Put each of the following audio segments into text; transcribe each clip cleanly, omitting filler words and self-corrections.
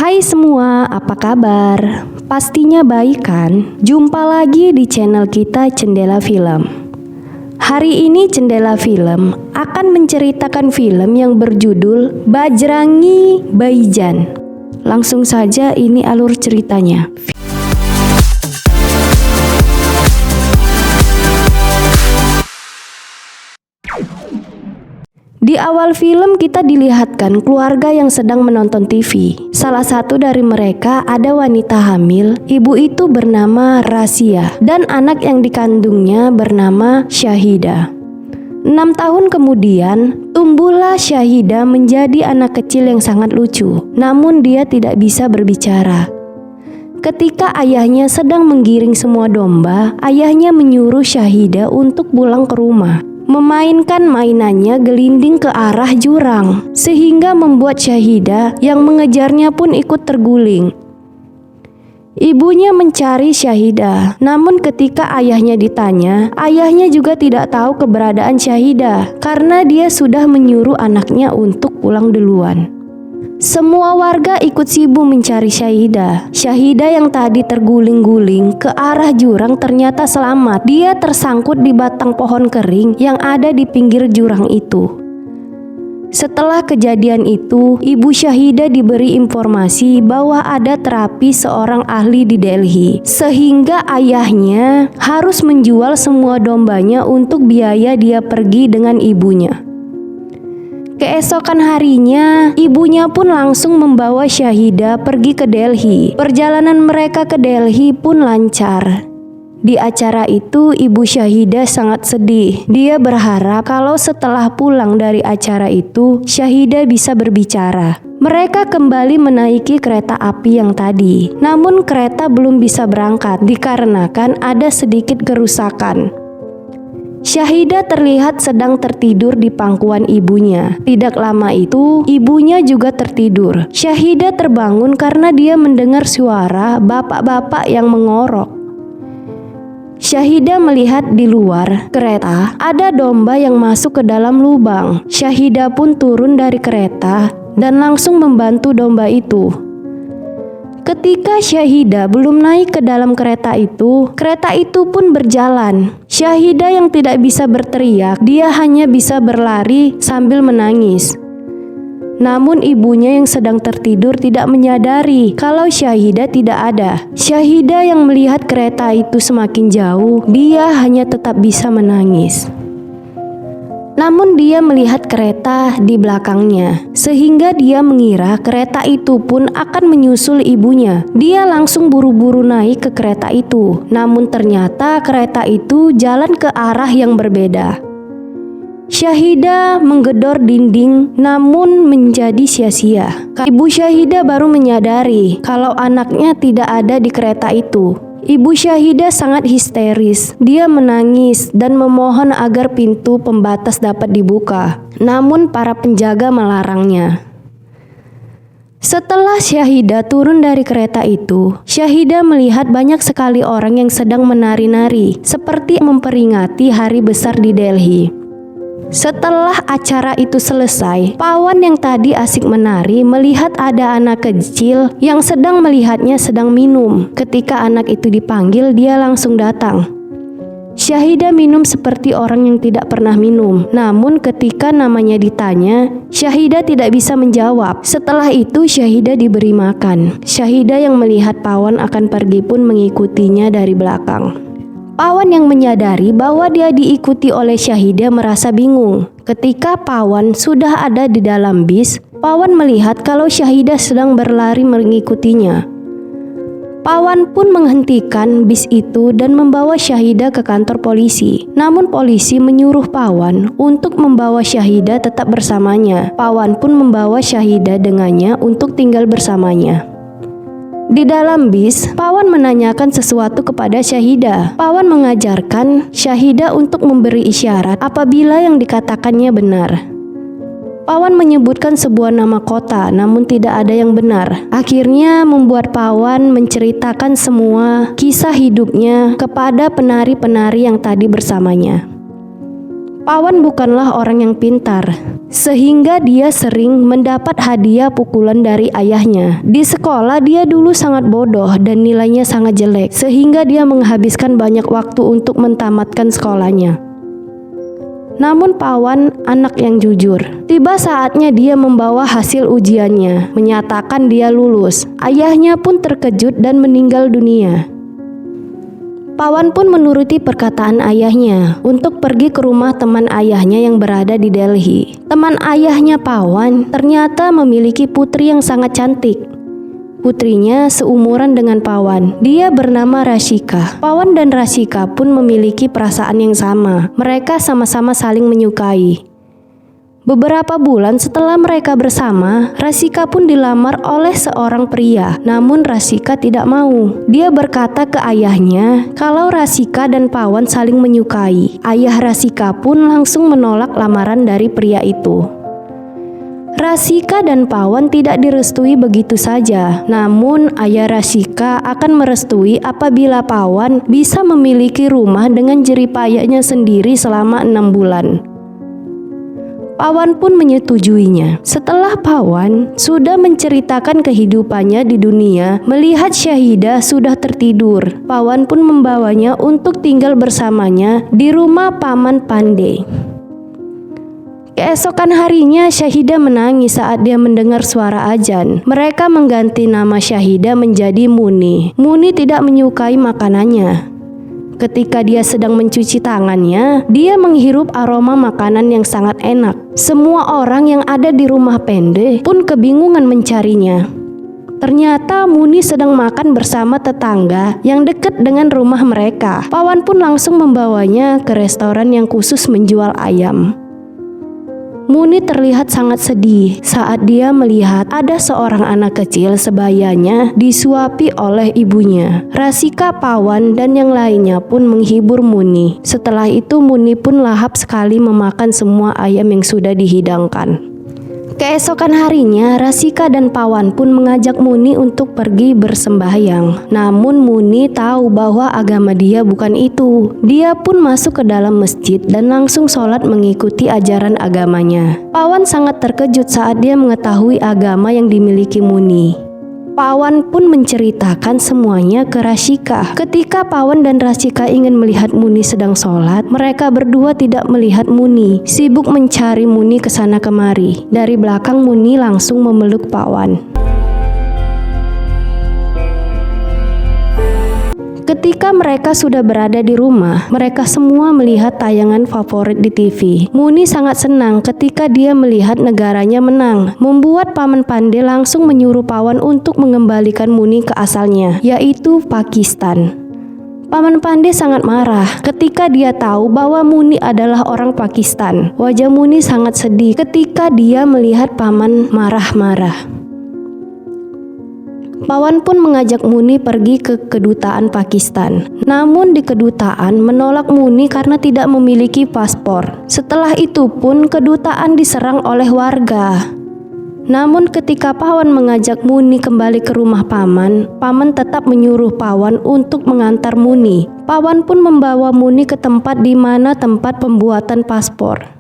Hai semua, apa kabar? Pastinya baik kan? Jumpa lagi di channel kita Cendela Film. Hari ini Cendela Film akan menceritakan film yang berjudul Bajrangi Bhaijaan. Langsung saja ini alur ceritanya. Di awal film kita dilihatkan keluarga yang sedang menonton TV. Salah satu dari mereka ada wanita hamil, ibu itu bernama Rasia dan anak yang dikandungnya bernama Syahida. 6 tahun kemudian, tumbuhlah Syahida menjadi anak kecil yang sangat lucu, namun dia tidak bisa berbicara. Ketika ayahnya sedang menggiring semua domba, ayahnya menyuruh Syahida untuk pulang ke rumah. Memainkan mainannya gelinding ke arah jurang, sehingga membuat Syahida yang mengejarnya pun ikut terguling. Ibunya mencari Syahida, namun ketika ayahnya ditanya, ayahnya juga tidak tahu keberadaan Syahida karena dia sudah menyuruh anaknya untuk pulang duluan. Semua warga ikut sibuk mencari Syahida. Syahida yang tadi terguling-guling ke arah jurang ternyata selamat. Dia tersangkut di batang pohon kering yang ada di pinggir jurang itu. Setelah kejadian itu, ibu Syahida diberi informasi bahwa ada terapi seorang ahli di Delhi, sehingga ayahnya harus menjual semua dombanya untuk biaya dia pergi dengan ibunya. Keesokan harinya, ibunya pun langsung membawa Syahida pergi ke Delhi. Perjalanan mereka ke Delhi pun lancar. Di acara itu, ibu Syahida sangat sedih. Dia berharap kalau setelah pulang dari acara itu, Syahida bisa berbicara. Mereka kembali menaiki kereta api yang tadi. Namun kereta belum bisa berangkat dikarenakan ada sedikit kerusakan. Syahida terlihat sedang tertidur di pangkuan ibunya. Tidak lama itu, ibunya juga tertidur. Syahida terbangun karena dia mendengar suara bapak-bapak yang mengorok. Syahida melihat di luar kereta ada domba yang masuk ke dalam lubang. Syahida pun turun dari kereta dan langsung membantu domba itu. Ketika Syahida belum naik ke dalam kereta itu pun berjalan. Syahida yang tidak bisa berteriak, dia hanya bisa berlari sambil menangis. Namun ibunya yang sedang tertidur tidak menyadari kalau Syahida tidak ada. Syahida yang melihat kereta itu semakin jauh, dia hanya tetap bisa menangis. Namun dia melihat kereta di belakangnya, sehingga dia mengira kereta itu pun akan menyusul ibunya. Dia langsung buru-buru naik ke kereta itu, namun ternyata kereta itu jalan ke arah yang berbeda. Syahida menggedor dinding namun menjadi sia-sia. Ibu Syahida baru menyadari kalau anaknya tidak ada di kereta itu. Ibu Syahida sangat histeris. Dia menangis dan memohon agar pintu pembatas dapat dibuka. Namun para penjaga melarangnya. Setelah Syahida turun dari kereta itu, Syahida melihat banyak sekali orang yang sedang menari-nari, seperti memperingati hari besar di Delhi. Setelah acara itu selesai, Pawan yang tadi asik menari melihat ada anak kecil yang sedang melihatnya sedang minum. Ketika anak itu dipanggil, dia langsung datang. Syahida minum seperti orang yang tidak pernah minum. Namun ketika namanya ditanya, Syahida tidak bisa menjawab. Setelah itu Syahida diberi makan. Syahida yang melihat Pawan akan pergi pun mengikutinya dari belakang. Pawan yang menyadari bahwa dia diikuti oleh Syahida merasa bingung. Ketika Pawan sudah ada di dalam bis, Pawan melihat kalau Syahida sedang berlari mengikutinya. Pawan pun menghentikan bis itu dan membawa Syahida ke kantor polisi. Namun polisi menyuruh Pawan untuk membawa Syahida tetap bersamanya. Pawan pun membawa Syahida dengannya untuk tinggal bersamanya. Di dalam bis, Pawan menanyakan sesuatu kepada Syahida. Pawan mengajarkan Syahida untuk memberi isyarat apabila yang dikatakannya benar. Pawan menyebutkan sebuah nama kota, namun tidak ada yang benar. Akhirnya membuat Pawan menceritakan semua kisah hidupnya kepada penari-penari yang tadi bersamanya. Pawan bukanlah orang yang pintar, sehingga dia sering mendapat hadiah pukulan dari ayahnya. Di sekolah dia dulu sangat bodoh dan nilainya sangat jelek, sehingga dia menghabiskan banyak waktu untuk mentamatkan sekolahnya. Namun Pawan anak yang jujur. Tiba saatnya dia membawa hasil ujiannya, menyatakan dia lulus. Ayahnya pun terkejut dan meninggal dunia. Pawan pun menuruti perkataan ayahnya untuk pergi ke rumah teman ayahnya yang berada di Delhi. Teman ayahnya Pawan ternyata memiliki putri yang sangat cantik. Putrinya seumuran dengan Pawan. Dia bernama Rashika. Pawan dan Rashika pun memiliki perasaan yang sama. Mereka sama-sama saling menyukai. Beberapa bulan setelah mereka bersama, Rashika pun dilamar oleh seorang pria. Namun Rashika tidak mau. Dia berkata ke ayahnya kalau Rashika dan Pawan saling menyukai. Ayah Rashika pun langsung menolak lamaran dari pria itu. Rashika dan Pawan tidak direstui begitu saja. Namun ayah Rashika akan merestui apabila Pawan bisa memiliki rumah dengan jeripayanya sendiri selama 6 bulan. Pawan pun menyetujuinya. Setelah Pawan sudah menceritakan kehidupannya di dunia, melihat Syahidah sudah tertidur, Pawan pun membawanya untuk tinggal bersamanya di rumah Paman Pandey. Keesokan harinya Syahidah menangis saat dia mendengar suara azan. Mereka mengganti nama Syahidah menjadi Muni. Muni tidak menyukai makanannya. Ketika dia sedang mencuci tangannya, dia menghirup aroma makanan yang sangat enak. Semua orang yang ada di rumah Pandey pun kebingungan mencarinya. Ternyata Muni sedang makan bersama tetangga yang dekat dengan rumah mereka. Pawan pun langsung membawanya ke restoran yang khusus menjual ayam. Muni terlihat sangat sedih saat dia melihat ada seorang anak kecil sebayanya disuapi oleh ibunya. Rashika, Pawan, dan yang lainnya pun menghibur Muni. Setelah itu Muni pun lahap sekali memakan semua ayam yang sudah dihidangkan. Keesokan harinya, Rashika dan Pawan pun mengajak Muni untuk pergi bersembahyang. Namun Muni tahu bahwa agama dia bukan itu. Dia pun masuk ke dalam masjid dan langsung sholat mengikuti ajaran agamanya. Pawan sangat terkejut saat dia mengetahui agama yang dimiliki Muni. Pawan pun menceritakan semuanya ke Rashika. Ketika Pawan dan Rashika ingin melihat Muni sedang sholat, mereka berdua tidak melihat Muni, sibuk mencari Muni kesana kemari. Dari belakang Muni langsung memeluk Pawan. Ketika mereka sudah berada di rumah, mereka semua melihat tayangan favorit di TV. Muni sangat senang ketika dia melihat negaranya menang, membuat Paman Pandey langsung menyuruh Pawan untuk mengembalikan Muni ke asalnya, yaitu Pakistan. Paman Pandey sangat marah ketika dia tahu bahwa Muni adalah orang Pakistan. Wajah Muni sangat sedih ketika dia melihat Paman marah-marah. Pawan pun mengajak Muni pergi ke kedutaan Pakistan. Namun di kedutaan menolak Muni karena tidak memiliki paspor. Setelah itu pun kedutaan diserang oleh warga. Namun ketika Pawan mengajak Muni kembali ke rumah Paman, Paman tetap menyuruh Pawan untuk mengantar Muni. Pawan pun membawa Muni ke tempat di mana tempat pembuatan paspor.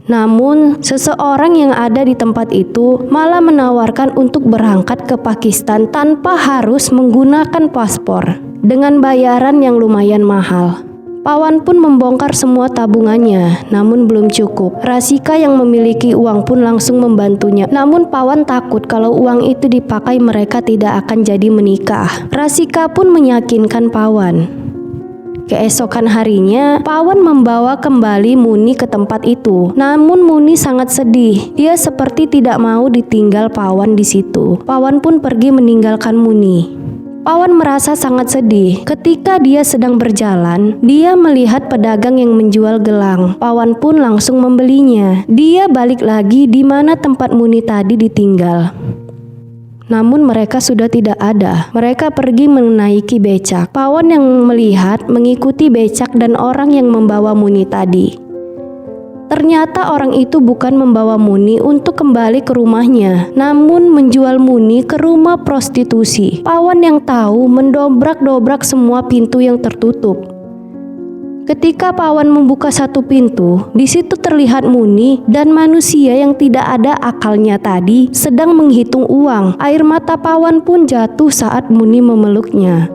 Namun, seseorang yang ada di tempat itu malah menawarkan untuk berangkat ke Pakistan tanpa harus menggunakan paspor dengan bayaran yang lumayan mahal. Pawan pun membongkar semua tabungannya, namun belum cukup. Rashika yang memiliki uang pun langsung membantunya. Namun Pawan takut kalau uang itu dipakai mereka tidak akan jadi menikah. Rashika pun meyakinkan Pawan. Keesokan harinya, Pawan membawa kembali Muni ke tempat itu. Namun Muni sangat sedih. Dia seperti tidak mau ditinggal Pawan di situ. Pawan pun pergi meninggalkan Muni. Pawan merasa sangat sedih. Ketika dia sedang berjalan, dia melihat pedagang yang menjual gelang. Pawan pun langsung membelinya. Dia balik lagi di mana tempat Muni tadi ditinggal. Namun mereka sudah tidak ada. Mereka pergi menaiki becak. Pawan yang melihat mengikuti becak dan orang yang membawa Muni tadi. Ternyata orang itu bukan membawa Muni untuk kembali ke rumahnya, namun menjual Muni ke rumah prostitusi. Pawan yang tahu mendobrak-dobrak semua pintu yang tertutup. Ketika Pawan membuka satu pintu, di situ terlihat Muni dan manusia yang tidak ada akalnya tadi sedang menghitung uang. Air mata Pawan pun jatuh saat Muni memeluknya.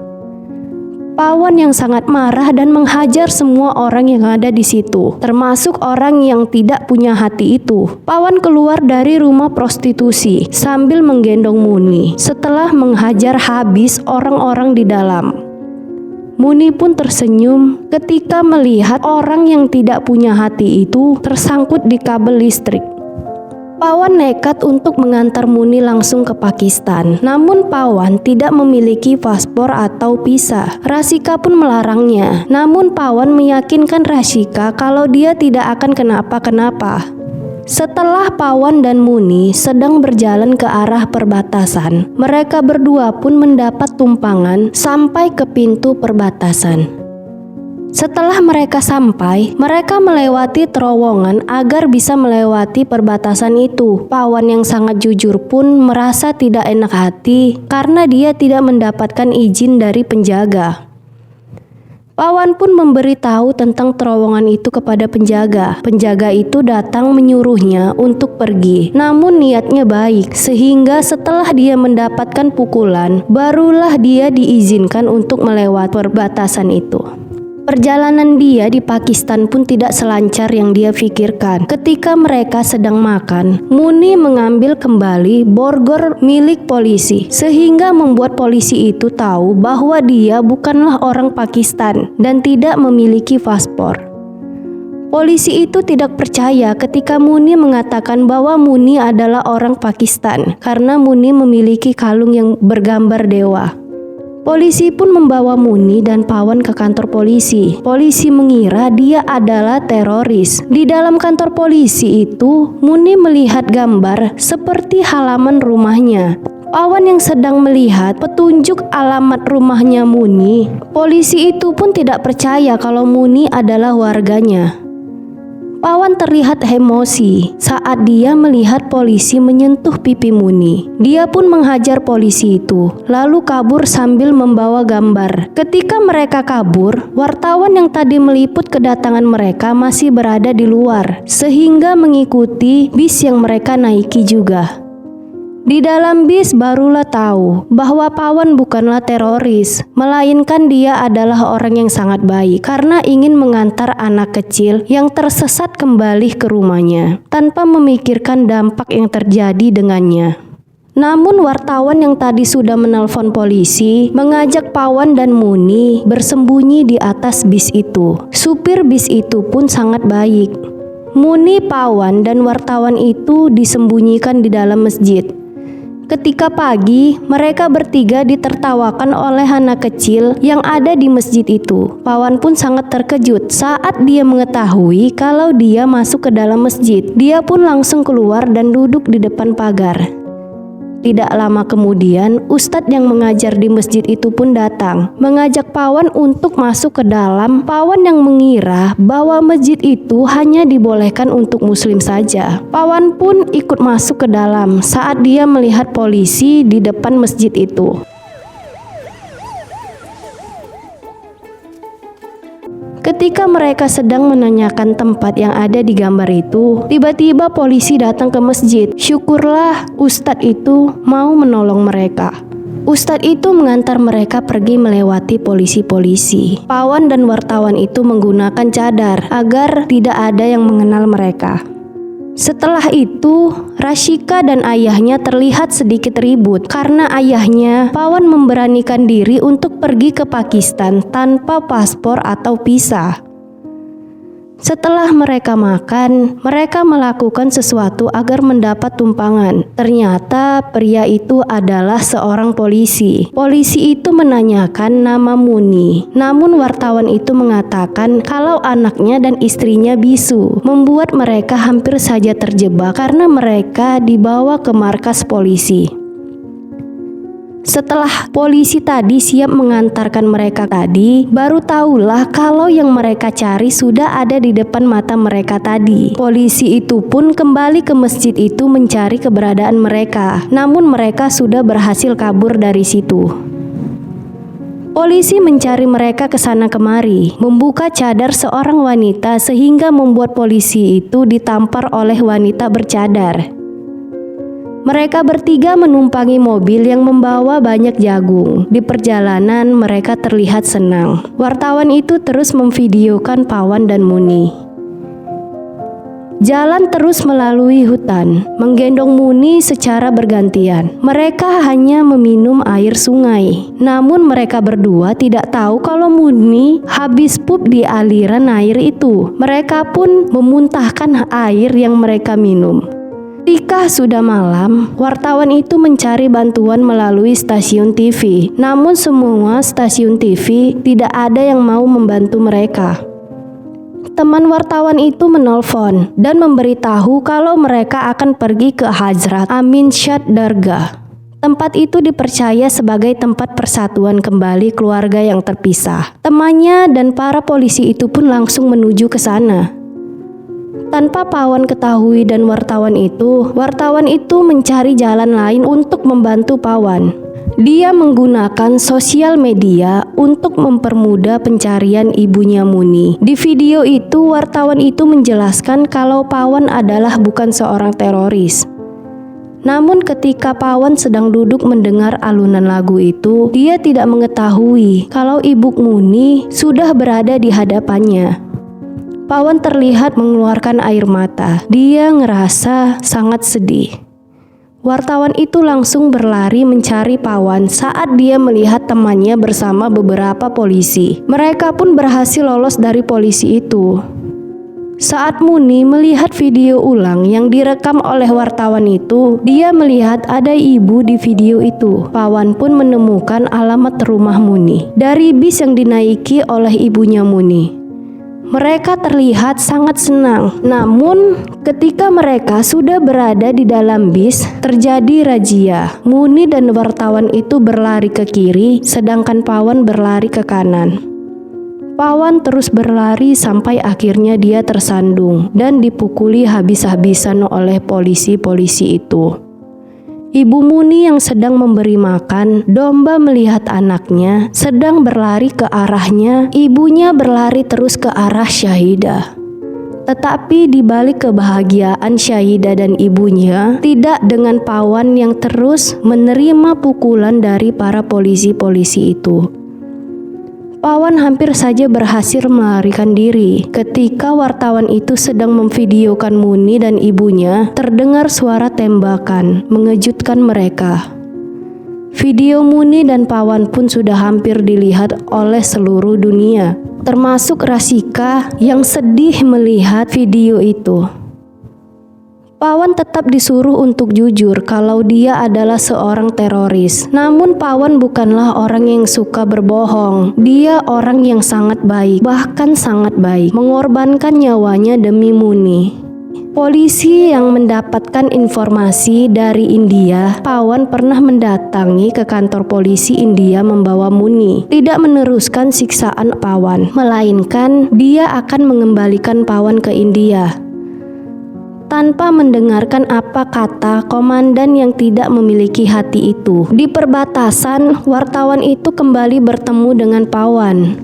Pawan yang sangat marah dan menghajar semua orang yang ada di situ, termasuk orang yang tidak punya hati itu. Pawan keluar dari rumah prostitusi sambil menggendong Muni setelah menghajar habis orang-orang di dalam. Muni pun tersenyum ketika melihat orang yang tidak punya hati itu tersangkut di kabel listrik. Pawan nekat untuk mengantar Muni langsung ke Pakistan. Namun Pawan tidak memiliki paspor atau visa. Rasika pun melarangnya. Namun Pawan meyakinkan Rasika kalau dia tidak akan kenapa-kenapa. Setelah Pawan dan Muni sedang berjalan ke arah perbatasan, mereka berdua pun mendapat tumpangan sampai ke pintu perbatasan. Setelah mereka sampai, mereka melewati terowongan agar bisa melewati perbatasan itu. Pawan yang sangat jujur pun merasa tidak enak hati karena dia tidak mendapatkan izin dari penjaga. Pawan pun memberitahu tentang terowongan itu kepada penjaga. Penjaga itu datang menyuruhnya untuk pergi, namun niatnya baik, sehingga setelah dia mendapatkan pukulan, barulah dia diizinkan untuk melewati perbatasan itu. Perjalanan dia di Pakistan pun tidak selancar yang dia pikirkan. Ketika mereka sedang makan, Muni mengambil kembali borgol milik polisi, sehingga membuat polisi itu tahu bahwa dia bukanlah orang Pakistan dan tidak memiliki paspor. Polisi itu tidak percaya ketika Muni mengatakan bahwa Muni adalah orang Pakistan karena Muni memiliki kalung yang bergambar dewa. Polisi pun membawa Muni dan Pawan ke kantor polisi. Polisi mengira dia adalah teroris. Di dalam kantor polisi itu, Muni melihat gambar seperti halaman rumahnya. Pawan yang sedang melihat petunjuk alamat rumahnya Muni. Polisi itu pun tidak percaya kalau Muni adalah warganya. Pawan terlihat emosi saat dia melihat polisi menyentuh pipi Muni. Dia pun menghajar polisi itu, lalu kabur sambil membawa gambar. Ketika mereka kabur, wartawan yang tadi meliput kedatangan mereka masih berada di luar, sehingga mengikuti bis yang mereka naiki juga. Di dalam bis barulah tahu bahwa Pawan bukanlah teroris, melainkan dia adalah orang yang sangat baik karena ingin mengantar anak kecil yang tersesat kembali ke rumahnya tanpa memikirkan dampak yang terjadi dengannya. Namun wartawan yang tadi sudah menelpon polisi mengajak Pawan dan Muni bersembunyi di atas bis itu. Supir bis itu pun sangat baik. Muni, Pawan, dan wartawan itu disembunyikan di dalam masjid. Ketika pagi, mereka bertiga ditertawakan oleh anak kecil yang ada di masjid itu. Pawan pun sangat terkejut saat dia mengetahui kalau dia masuk ke dalam masjid. Dia pun langsung keluar dan duduk di depan pagar. Tidak lama kemudian, ustadz yang mengajar di masjid itu pun datang, mengajak Pawan untuk masuk ke dalam. Pawan yang mengira bahwa masjid itu hanya dibolehkan untuk muslim saja. Pawan pun ikut masuk ke dalam saat dia melihat polisi di depan masjid itu. Ketika mereka sedang menanyakan tempat yang ada di gambar itu, tiba-tiba polisi datang ke masjid. Syukurlah ustadz itu mau menolong mereka. Ustadz itu mengantar mereka pergi melewati polisi-polisi. Pawan dan wartawan itu menggunakan cadar agar tidak ada yang mengenal mereka. Setelah itu, Rasika dan ayahnya terlihat sedikit ribut karena ayahnya, Pawan, memberanikan diri untuk pergi ke Pakistan tanpa paspor atau visa. Setelah mereka makan, mereka melakukan sesuatu agar mendapat tumpangan. Ternyata pria itu adalah seorang polisi. Polisi itu menanyakan nama Muni. Namun wartawan itu mengatakan kalau anaknya dan istrinya bisu, membuat mereka hampir saja terjebak karena mereka dibawa ke markas polisi. Setelah polisi tadi siap mengantarkan mereka tadi, baru tahulah kalau yang mereka cari sudah ada di depan mata mereka tadi. Polisi itu pun kembali ke masjid itu mencari keberadaan mereka, namun mereka sudah berhasil kabur dari situ. Polisi mencari mereka ke sana kemari, membuka cadar seorang wanita sehingga membuat polisi itu ditampar oleh wanita bercadar. Mereka bertiga menumpangi mobil yang membawa banyak jagung. Di perjalanan mereka terlihat senang. Wartawan itu terus memvideokan Pawan dan Muni. Jalan terus melalui hutan, menggendong Muni secara bergantian. Mereka hanya meminum air sungai. Namun mereka berdua tidak tahu kalau Muni habis pup di aliran air itu. Mereka pun memuntahkan air yang mereka minum. Ketika sudah malam, wartawan itu mencari bantuan melalui stasiun TV. Namun semua stasiun TV tidak ada yang mau membantu mereka. Teman wartawan itu menelpon dan memberitahu kalau mereka akan pergi ke Hazrat Amin Syad Dargah. Tempat itu dipercaya sebagai tempat persatuan kembali keluarga yang terpisah. Temannya dan para polisi itu pun langsung menuju ke sana. Tanpa Pawan ketahui dan wartawan itu mencari jalan lain untuk membantu Pawan. Dia menggunakan sosial media untuk mempermudah pencarian ibunya Muni. Di video itu, wartawan itu menjelaskan kalau Pawan adalah bukan seorang teroris. Namun ketika Pawan sedang duduk mendengar alunan lagu itu, dia tidak mengetahui kalau ibu Muni sudah berada di hadapannya. Pawan terlihat mengeluarkan air mata. Dia ngerasa sangat sedih. Wartawan itu langsung berlari mencari Pawan saat dia melihat temannya bersama beberapa polisi. Mereka pun berhasil lolos dari polisi itu. Saat Muni melihat video ulang yang direkam oleh wartawan itu, dia melihat ada ibu di video itu. Pawan pun menemukan alamat rumah Muni dari bis yang dinaiki oleh ibunya Muni. Mereka terlihat sangat senang. Namun, ketika mereka sudah berada di dalam bis, terjadi razia. Muni dan wartawan itu berlari ke kiri, sedangkan Pawan berlari ke kanan. Pawan terus berlari sampai akhirnya dia tersandung dan dipukuli habis-habisan oleh polisi-polisi itu. Ibu Muni yang sedang memberi makan domba melihat anaknya sedang berlari ke arahnya. Ibunya berlari terus ke arah Syahidah. Tetapi di balik kebahagiaan Syahidah dan ibunya, tidak dengan Pawan yang terus menerima pukulan dari para polisi-polisi itu. Pawan hampir saja berhasil melarikan diri. Ketika wartawan itu sedang memvideokan Muni dan ibunya, terdengar suara tembakan mengejutkan mereka. Video Muni dan Pawan pun sudah hampir dilihat oleh seluruh dunia, termasuk Rasika yang sedih melihat video itu. Pawan tetap disuruh untuk jujur kalau dia adalah seorang teroris. Namun Pawan bukanlah orang yang suka berbohong. Dia orang yang sangat baik, bahkan sangat baik, mengorbankan nyawanya demi Muni. Polisi yang mendapatkan informasi dari India, Pawan pernah mendatangi ke kantor polisi India membawa Muni. Tidak meneruskan siksaan Pawan, melainkan dia akan mengembalikan Pawan ke India. Tanpa mendengarkan apa kata komandan yang tidak memiliki hati itu. Di perbatasan, wartawan itu kembali bertemu dengan Pawan.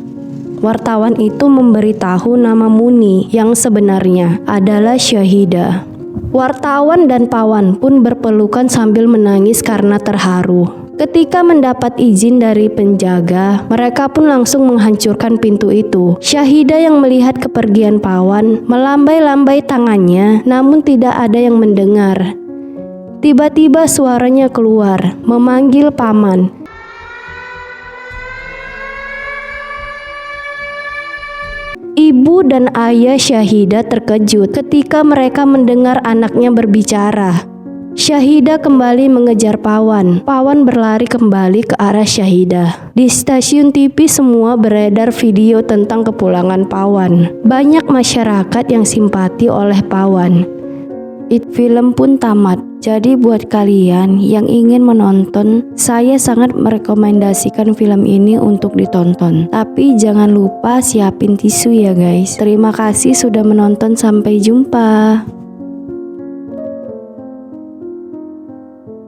Wartawan itu memberitahu nama Muni yang sebenarnya adalah Syahidah. Wartawan dan Pawan pun berpelukan sambil menangis karena terharu. Ketika mendapat izin dari penjaga, mereka pun langsung menghancurkan pintu itu. Syahidah yang melihat kepergian Pawan melambai-lambai tangannya, namun tidak ada yang mendengar. Tiba-tiba suaranya keluar, memanggil paman. Ibu dan ayah Syahidah terkejut ketika mereka mendengar anaknya berbicara. Syahidah kembali mengejar Pawan. Pawan berlari kembali ke arah Syahidah. Di stasiun TV semua beredar video tentang kepulangan Pawan. Banyak masyarakat yang simpati oleh Pawan. Film pun tamat. Jadi buat kalian yang ingin menonton, saya sangat merekomendasikan film ini untuk ditonton. Tapi jangan lupa siapin tisu ya guys. Terima kasih sudah menonton, sampai jumpa.